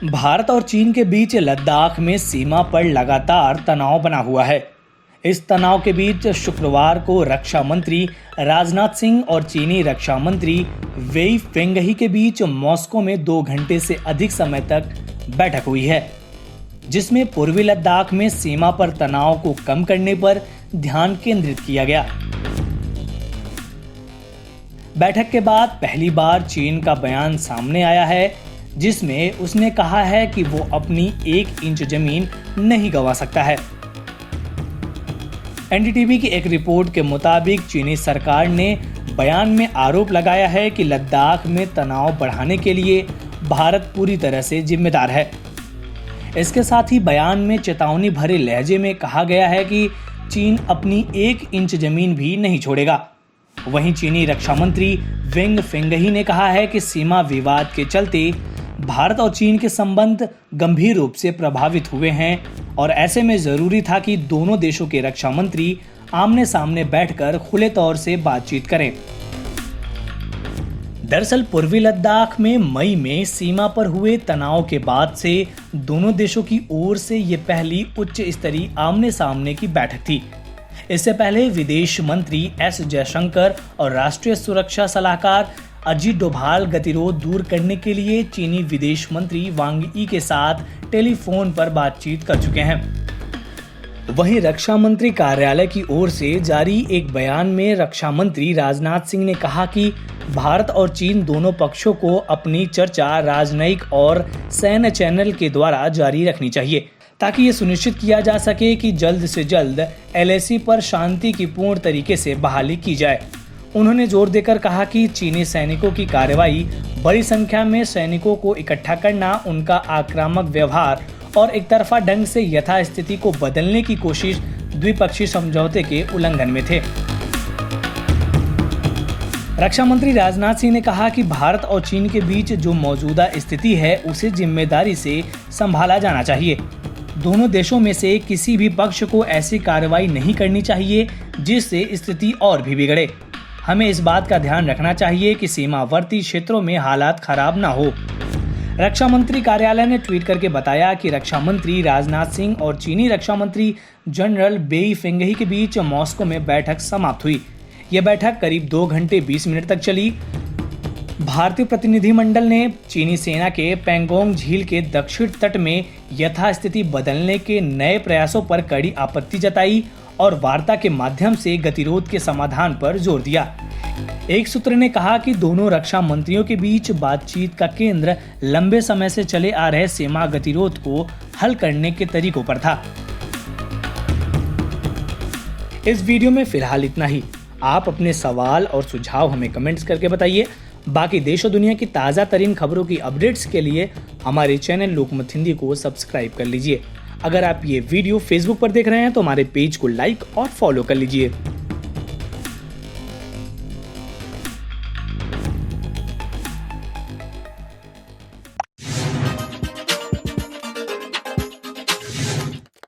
भारत और चीन के बीच लद्दाख में सीमा पर लगातार तनाव बना हुआ है। इस तनाव के बीच शुक्रवार को रक्षा मंत्री राजनाथ सिंह और चीनी रक्षा मंत्री वेई फेंगही के बीच मॉस्को में 2 घंटे से अधिक समय तक बैठक हुई है, जिसमें पूर्वी लद्दाख में सीमा पर तनाव को कम करने पर ध्यान केंद्रित किया गया। बैठक के बाद पहली बार चीन का बयान सामने आया है, जिसमें उसने कहा है कि वो अपनी 1 इंच जमीन नहीं गंवा सकता है। एनडीटीवी की एक रिपोर्ट के मुताबिक चीनी सरकार ने बयान में आरोप लगाया है कि लद्दाख में तनाव बढ़ाने के लिए भारत पूरी तरह से जिम्मेदार है। इसके साथ ही बयान में चेतावनी भरे लहजे में कहा गया है कि चीन अपनी 1 इंच जमीन भी नहीं छोड़ेगा। वहीं चीनी रक्षा मंत्री वेंग फेंगही ने कहा है कि सीमा विवाद के चलते भारत और चीन के संबंध गंभीर रूप से प्रभावित हुए हैं और ऐसे में जरूरी था कि दोनों देशों के रक्षा मंत्री आमने सामने बैठकर खुले तौर से बातचीत करें। दरअसल पूर्वी लद्दाख में मई में सीमा पर हुए तनाव के बाद से दोनों देशों की ओर से ये पहली उच्च स्तरीय आमने सामने की बैठक थी। इससे पहले विदेश मंत्री एस जयशंकर और राष्ट्रीय सुरक्षा सलाहकार अजीत डोभाल गतिरोध दूर करने के लिए चीनी विदेश मंत्री वांग यी के साथ टेलीफोन पर बातचीत कर चुके हैं। वहीं रक्षा मंत्री कार्यालय की ओर से जारी एक बयान में रक्षा मंत्री राजनाथ सिंह ने कहा कि भारत और चीन दोनों पक्षों को अपनी चर्चा राजनयिक और सैन्य चैनल के द्वारा जारी रखनी चाहिए, ताकि ये सुनिश्चित किया जा सके कि जल्द से जल्द एलएसी पर शांति की पूर्ण तरीके से बहाली की जाए। उन्होंने जोर देकर कहा कि चीनी सैनिकों की कार्रवाई, बड़ी संख्या में सैनिकों को इकट्ठा करना, उनका आक्रामक व्यवहार और एक तरफा ढंग से यथास्थिति को बदलने की कोशिश द्विपक्षीय समझौते के उल्लंघन में थे। रक्षा मंत्री राजनाथ सिंह ने कहा कि भारत और चीन के बीच जो मौजूदा स्थिति है उसे जिम्मेदारी से संभाला जाना चाहिए। दोनों देशों में से किसी भी पक्ष को ऐसी कार्रवाई नहीं करनी चाहिए जिससे स्थिति और भी बिगड़े। हमें इस बात का ध्यान रखना चाहिए कि सीमावर्ती क्षेत्रों में हालात खराब ना हो। रक्षा मंत्री कार्यालय ने ट्वीट करके बताया कि रक्षा मंत्री राजनाथ सिंह और चीनी रक्षा मंत्री जनरल वेई फेंगही के बीच मॉस्को में बैठक समाप्त हुई। यह बैठक करीब 2 घंटे 20 मिनट तक चली। भारतीय प्रतिनिधिमंडल ने चीनी सेना के पैंगोंग झील के दक्षिण तट में यथास्थिति बदलने के नए प्रयासों पर कड़ी आपत्ति जताई और वार्ता के माध्यम से गतिरोध के समाधान पर जोर दिया। एक सूत्र ने कहा कि दोनों रक्षा मंत्रियों के बीच बातचीत का केंद्र लंबे समय से चले आ रहे सीमा गतिरोध को हल करने के तरीकों पर था। इस वीडियो में फिलहाल इतना ही। आप अपने सवाल और सुझाव हमें कमेंट्स करके बताइए। बाकी देश और दुनिया की ताज़ा तरीन खबरों की अपडेट्स के लिए हमारे चैनल लोकमत हिंदी को सब्सक्राइब कर लीजिए। अगर आप ये वीडियो फेसबुक पर देख रहे हैं तो हमारे पेज को लाइक और फॉलो कर लीजिए।